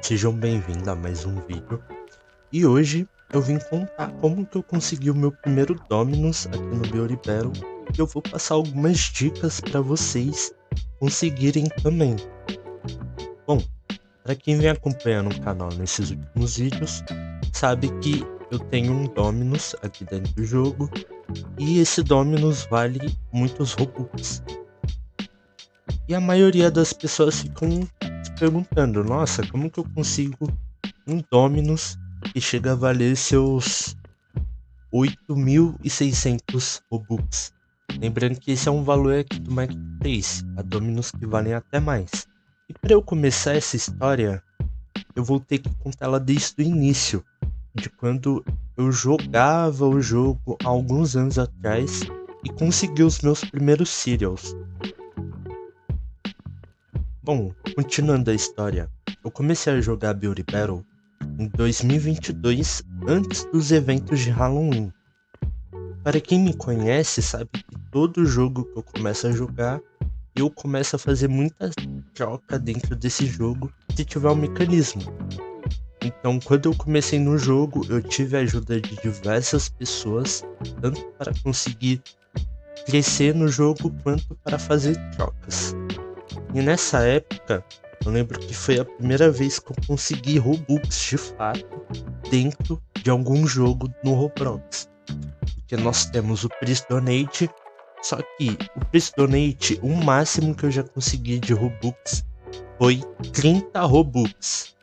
Sejam bem-vindos a mais um vídeo. E hoje eu vim contar como que eu consegui o meu primeiro Dominus aqui no Beauty Battle. E eu vou passar algumas dicas para vocês conseguirem também. Bom, para quem vem acompanhando o canal nesses últimos vídeos, sabe que eu tenho um Dominus aqui dentro do jogo. E esse Dominus vale muitos Robux. E a maioria das pessoas ficam se perguntando, nossa, como que eu consigo um Dominus que chega a valer seus 8.600 Robux? Lembrando que esse é um valor aqui do Marketplace, há Dominus que valem até mais. E para eu começar essa história, eu vou ter que contar ela desde o início, de quando eu jogava o jogo há alguns anos atrás e consegui os meus primeiros Cereals. Bom, continuando a história, eu comecei a jogar Beauty Battle em 2022, antes dos eventos de Halloween. Para quem me conhece, sabe que todo jogo que eu começo a jogar, eu começo a fazer muita troca dentro desse jogo, se tiver um mecanismo. Então, quando eu comecei no jogo, eu tive a ajuda de diversas pessoas, tanto para conseguir crescer no jogo, quanto para fazer trocas. E nessa época, eu lembro que foi a primeira vez que eu consegui Robux de fato dentro de algum jogo no Roblox. Porque nós temos o Please Donate, só que o Please Donate, o máximo que eu já consegui de Robux foi 30 Robux.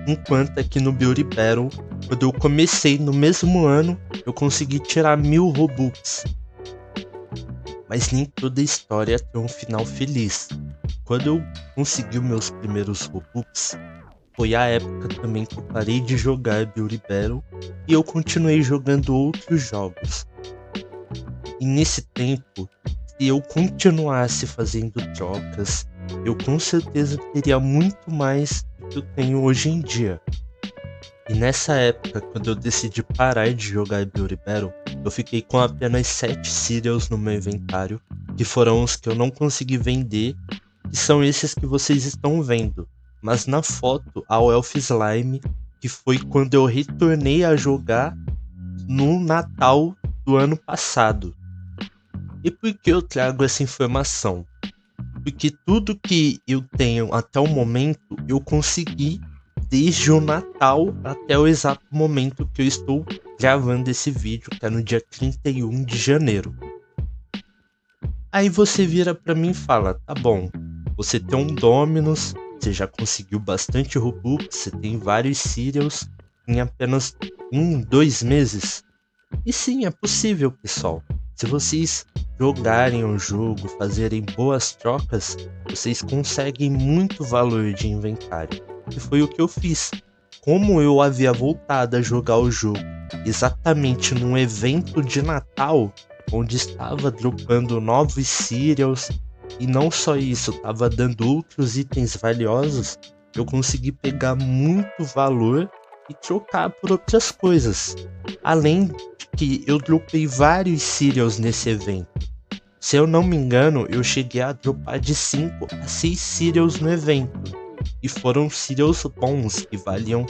Enquanto aqui no Beauty Battle, quando eu comecei no mesmo ano, eu consegui tirar 1000 Robux. Mas nem toda história tem um final feliz. Quando eu consegui meus primeiros Robux, foi a época também que eu parei de jogar Beauty Battle e eu continuei jogando outros jogos. E nesse tempo, se eu continuasse fazendo trocas, eu com certeza teria muito mais do que eu tenho hoje em dia. E nessa época, quando eu decidi parar de jogar Beauty Battle, eu fiquei com apenas 7 Cereals no meu inventário, que foram os que eu não consegui vender, que são esses que vocês estão vendo. Mas na foto, há o Elf Slime, que foi quando eu retornei a jogar no Natal do ano passado. E por que eu trago essa informação? Porque tudo que eu tenho até o momento, eu consegui desde o Natal até o exato momento que eu estou gravando esse vídeo, que é no dia 31 de janeiro. Aí você vira pra mim e fala, tá bom, você tem um Dominus, você já conseguiu bastante Robux, você tem vários Cereals em apenas 2 meses. E sim, é possível, pessoal. Se vocês jogarem o jogo, fazerem boas trocas, vocês conseguem muito valor de inventário. E foi o que eu fiz. Como eu havia voltado a jogar o jogo exatamente num evento de Natal, onde estava dropando novos Cereals, e não só isso, estava dando outros itens valiosos, eu consegui pegar muito valor e trocar por outras coisas. Além de que eu dropei vários Cereals nesse evento. Se eu não me engano, eu cheguei a dropar de 5 a 6 Cereals no evento. E foram Cereals bons, que valiam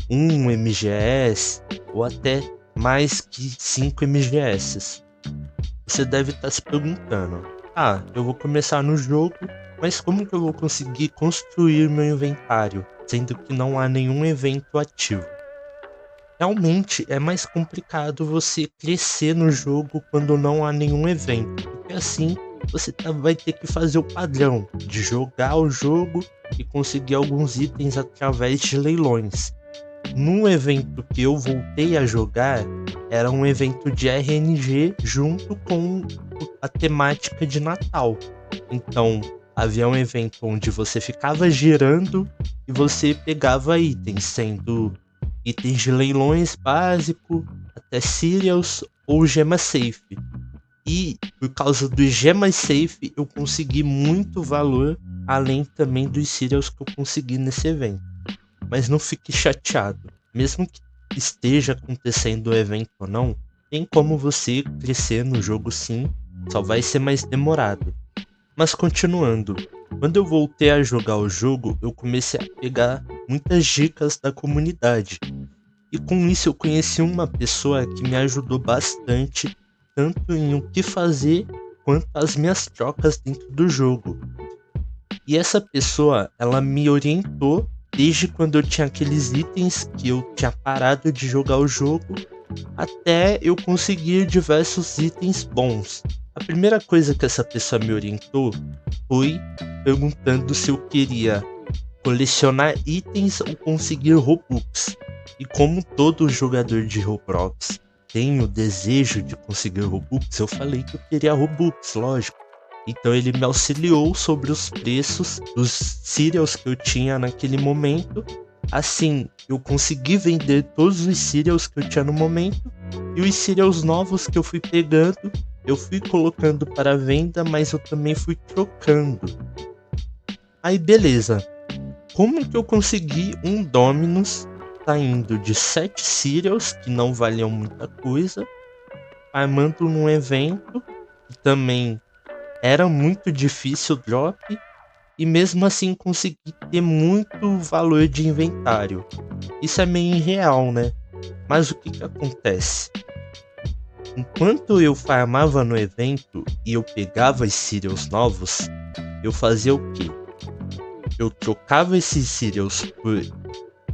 1 MGS ou até mais que 5 MGS. Você deve estar se perguntando, eu vou começar no jogo, mas como que eu vou conseguir construir meu inventário, sendo que não há nenhum evento ativo? Realmente é mais complicado você crescer no jogo quando não há nenhum evento, porque assim você vai ter que fazer o padrão de jogar o jogo e conseguir alguns itens através de leilões. No evento que eu voltei a jogar, era um evento de RNG junto com a temática de Natal. Então, havia um evento onde você ficava girando e você pegava itens, sendo itens de leilões básico, até Cereals ou Gema Safe. E por causa dos Gemas Safe, eu consegui muito valor, além também dos Cereals que eu consegui nesse evento. Mas não fique chateado, mesmo que esteja acontecendo o evento ou não, tem como você crescer no jogo sim, só vai ser mais demorado. Mas continuando, Quando eu voltei a jogar o jogo, eu comecei a pegar muitas dicas da comunidade. E com isso eu conheci uma pessoa que me ajudou bastante, tanto em o que fazer quanto as minhas trocas dentro do jogo. E essa pessoa, ela me orientou desde quando eu tinha aqueles itens que eu tinha parado de jogar o jogo, até eu conseguir diversos itens bons. A primeira coisa que essa pessoa me orientou foi perguntando se eu queria colecionar itens ou conseguir Robux. E como todo jogador de Roblox tem o desejo de conseguir Robux, eu falei que eu queria Robux, lógico. Então ele me auxiliou sobre os preços dos cereals que eu tinha naquele momento. Assim, eu consegui vender todos os cereals que eu tinha no momento. E os cereals novos que eu fui pegando, eu fui colocando para venda, mas eu também fui trocando. Aí beleza. Como que eu consegui um Dominus saindo de 7 cereals, que não valiam muita coisa, farmando num evento que também era muito difícil o drop, e mesmo assim consegui ter muito valor de inventário. Isso é meio irreal, né? Mas o que que acontece? Enquanto eu farmava no evento e eu pegava os cereals novos, eu fazia o quê? Eu trocava esses cereals por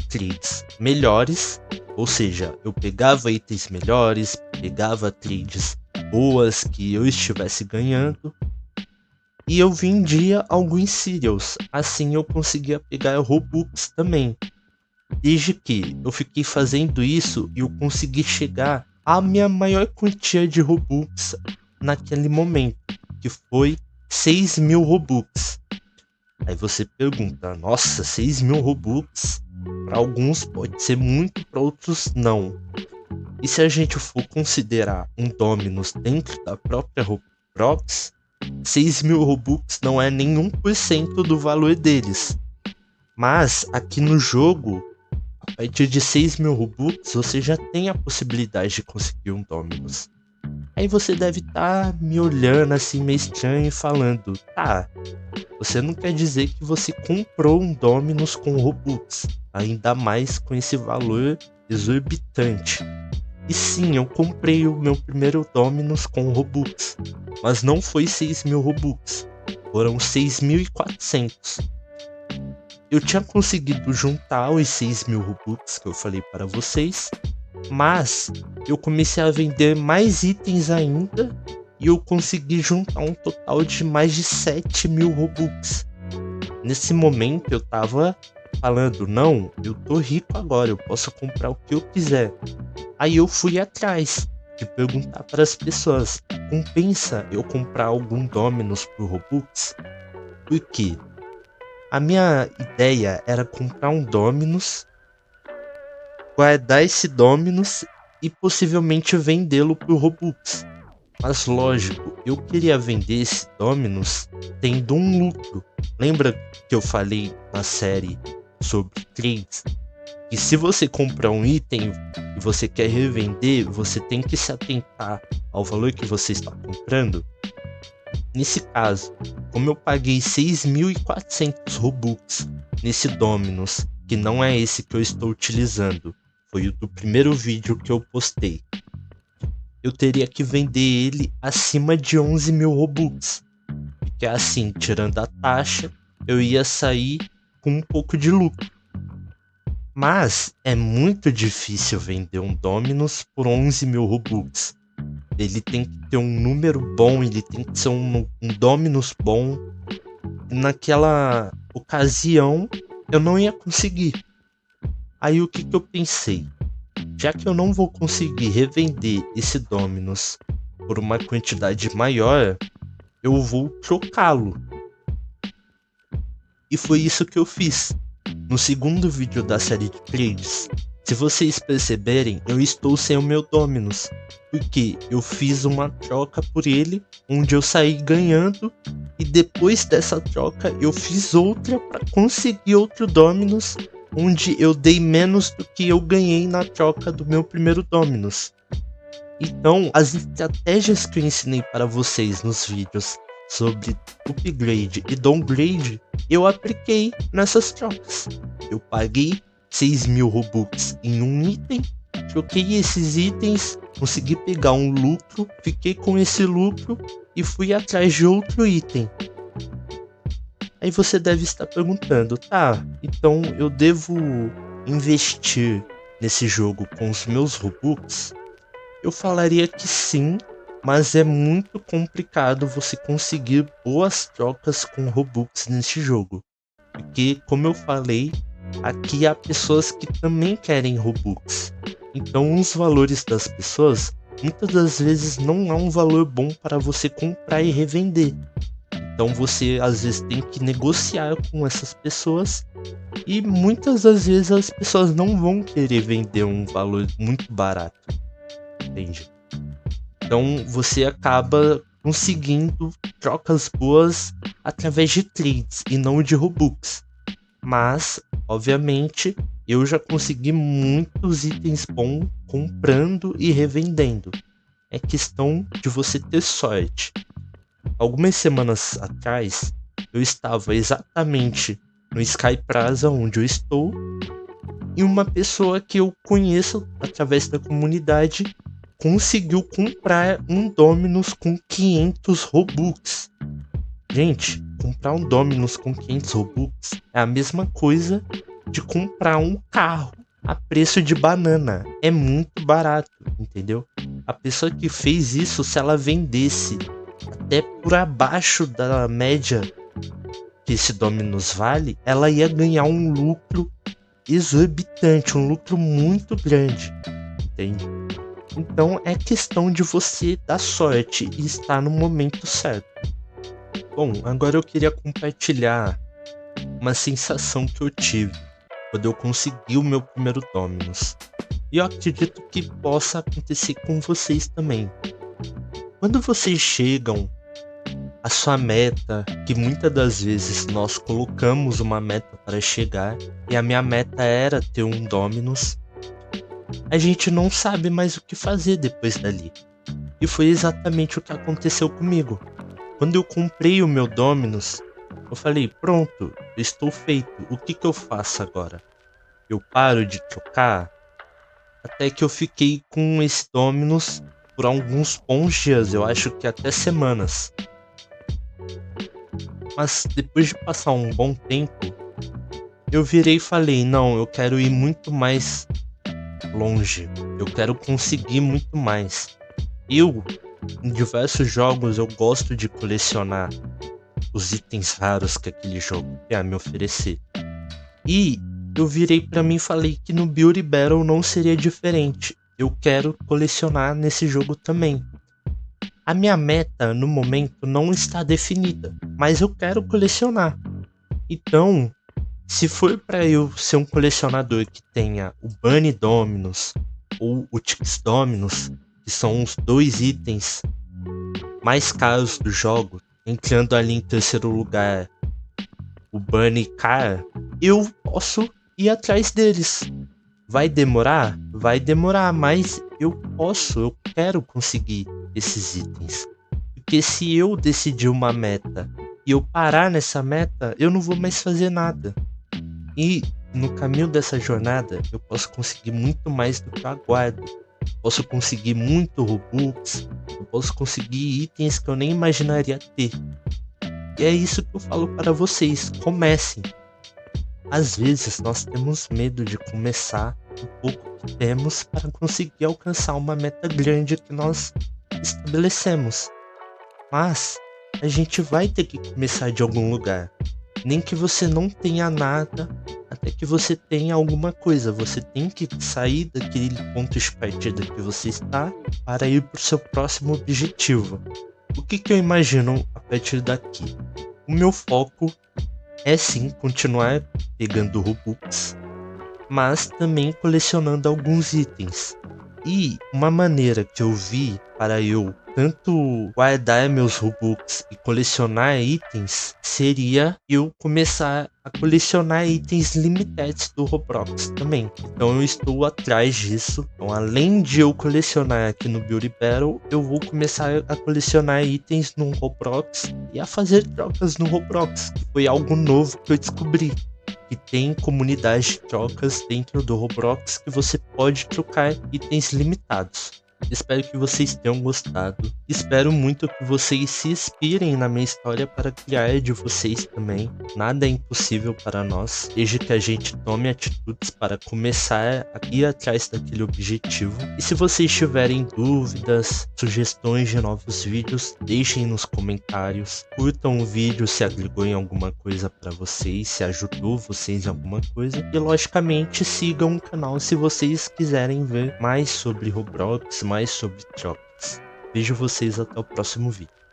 trades melhores, ou seja, eu pegava itens melhores, pegava trades boas que eu estivesse ganhando, e eu vendia alguns cereals. Assim eu conseguia pegar Robux também. Desde que eu fiquei fazendo isso e eu consegui chegar à minha maior quantia de Robux naquele momento, que foi 6.000 Robux. Aí você pergunta, nossa, 6.000 Robux? Para alguns pode ser muito, para outros não. E se a gente for considerar um Dominus dentro da própria Roblox, 6.000 Robux não é nem 1% do valor deles. Mas aqui no jogo, a partir de 6.000 Robux, você já tem a possibilidade de conseguir um Dominus. Aí você deve estar me olhando assim meio estranho e falando, tá, você não quer dizer que você comprou um Dominus com Robux, ainda mais com esse valor exorbitante. E sim, eu comprei o meu primeiro Dominus com Robux, mas não foi 6.000 Robux, foram 6.400. Eu tinha conseguido juntar os 6.000 Robux que eu falei para vocês, mas eu comecei a vender mais itens ainda e eu consegui juntar um total de mais de 7.000 Robux. Nesse momento eu tava falando, não, eu tô rico agora, eu posso comprar o que eu quiser. Aí eu fui atrás de perguntar para as pessoas, compensa eu comprar algum Dominus por Robux? Porque a minha ideia era comprar um Dominus, guardar esse Dominus e possivelmente vendê-lo por Robux. Mas lógico, eu queria vender esse Dominus tendo um lucro. Lembra que eu falei na série sobre trades? E se você comprar um item e você quer revender, você tem que se atentar ao valor que você está comprando. Nesse caso, como eu paguei 6.400 Robux nesse Dominus, que não é esse que eu estou utilizando, foi o do primeiro vídeo que eu postei, eu teria que vender ele acima de 11.000 Robux. Porque assim, tirando a taxa, eu ia sair com um pouco de lucro. Mas é muito difícil vender um Dominus por 11.000 Robux. Ele tem que ter um número bom, ele tem que ser um Dominus bom. E naquela ocasião, eu não ia conseguir. Aí o que eu pensei? Já que eu não vou conseguir revender esse Dominus por uma quantidade maior, eu vou trocá-lo. E foi isso que eu fiz. No segundo vídeo da série de trades, se vocês perceberem, eu estou sem o meu Dominus, porque eu fiz uma troca por ele, onde eu saí ganhando, e depois dessa troca eu fiz outra para conseguir outro Dominus, onde eu dei menos do que eu ganhei na troca do meu primeiro Dominus. Então, as estratégias que eu ensinei para vocês nos vídeos sobre upgrade e downgrade, eu apliquei nessas trocas. Eu paguei 6.000 Robux em um item, troquei esses itens, consegui pegar um lucro, fiquei com esse lucro e fui atrás de outro item. Aí você deve estar perguntando, tá, então eu devo investir nesse jogo com os meus Robux? Eu falaria que sim, mas é muito complicado você conseguir boas trocas com Robux nesse jogo. Porque, como eu falei, aqui há pessoas que também querem Robux. Então os valores das pessoas, muitas das vezes não há um valor bom para você comprar e revender. Então você às vezes tem que negociar com essas pessoas e muitas das vezes as pessoas não vão querer vender um valor muito barato, entende? Então você acaba conseguindo trocas boas através de trades e não de Robux. Mas, obviamente, eu já consegui muitos itens bons comprando e revendendo. É questão de você ter sorte. Algumas semanas atrás, eu estava exatamente no Sky Plaza onde eu estou, e uma pessoa que eu conheço através da comunidade conseguiu comprar um Dominus com 500 Robux. Gente, comprar um Dominus com 500 Robux é a mesma coisa de comprar um carro a preço de banana. É muito barato, entendeu? A pessoa que fez isso, se ela vendesse até por abaixo da média que esse Dominus vale, ela ia ganhar um lucro exorbitante, um lucro muito grande, entende? Então é questão de você dar sorte e estar no momento certo. Bom, agora eu queria compartilhar uma sensação que eu tive quando eu consegui o meu primeiro Dominus. E eu acredito que possa acontecer com vocês também. Quando vocês chegam à sua meta, que muitas das vezes nós colocamos uma meta para chegar, e a minha meta era ter um Dominus, a gente não sabe mais o que fazer depois dali. E foi exatamente o que aconteceu comigo. Quando eu comprei o meu Dominus, eu falei, pronto, eu estou feito, o que eu faço agora? Eu paro de trocar? Até que eu fiquei com esse Dominus por alguns bons dias, eu acho que até semanas. Mas depois de passar um bom tempo, eu virei e falei, não, eu quero ir muito mais longe, eu quero conseguir muito mais. Em diversos jogos eu gosto de colecionar os itens raros que aquele jogo tem a me oferecer. E eu virei pra mim e falei que no Beauty Battle não seria diferente. Eu quero colecionar nesse jogo também. A minha meta no momento não está definida, mas eu quero colecionar. Então, se for para eu ser um colecionador que tenha o Bunny Dominus ou o Tix Dominus, que são os dois itens mais caros do jogo, entrando ali em terceiro lugar o Bunny Car, eu posso ir atrás deles. Vai demorar? Vai demorar, mas eu quero conseguir esses itens. Porque se eu decidir uma meta e eu parar nessa meta, eu não vou mais fazer nada. E no caminho dessa jornada, eu posso conseguir muito mais do que eu aguardo. Posso conseguir muito Robux, eu posso conseguir itens que eu nem imaginaria ter. E é isso que eu falo para vocês, comecem. Às vezes nós temos medo de começar o pouco que temos para conseguir alcançar uma meta grande que nós estabelecemos. Mas a gente vai ter que começar de algum lugar. Nem que você não tenha nada, até que você tenha alguma coisa. Você tem que sair daquele ponto de partida que você está para ir para o seu próximo objetivo. O que eu imagino a partir daqui? O meu foco é sim continuar pegando Robux, mas também colecionando alguns itens. E uma maneira que eu vi para eu tanto guardar meus Robux e colecionar itens, seria eu começar a colecionar itens limitados do Roblox também. Então eu estou atrás disso. Então, além de eu colecionar aqui no Beauty Battle, eu vou começar a colecionar itens no Roblox e a fazer trocas no Roblox, que foi algo novo que eu descobri. Que tem comunidade de trocas dentro do Roblox que você pode trocar itens limitados. Espero que vocês tenham gostado. Espero muito que vocês se inspirem na minha história para criar de vocês também. Nada é impossível para nós, desde que a gente tome atitudes para começar a ir atrás daquele objetivo. E se vocês tiverem dúvidas, sugestões de novos vídeos, deixem nos comentários. Curtam o vídeo se agregou em alguma coisa para vocês, se ajudou vocês em alguma coisa. E logicamente sigam o canal se vocês quiserem ver mais sobre Roblox, mais sobre trocas. Vejo vocês até o próximo vídeo.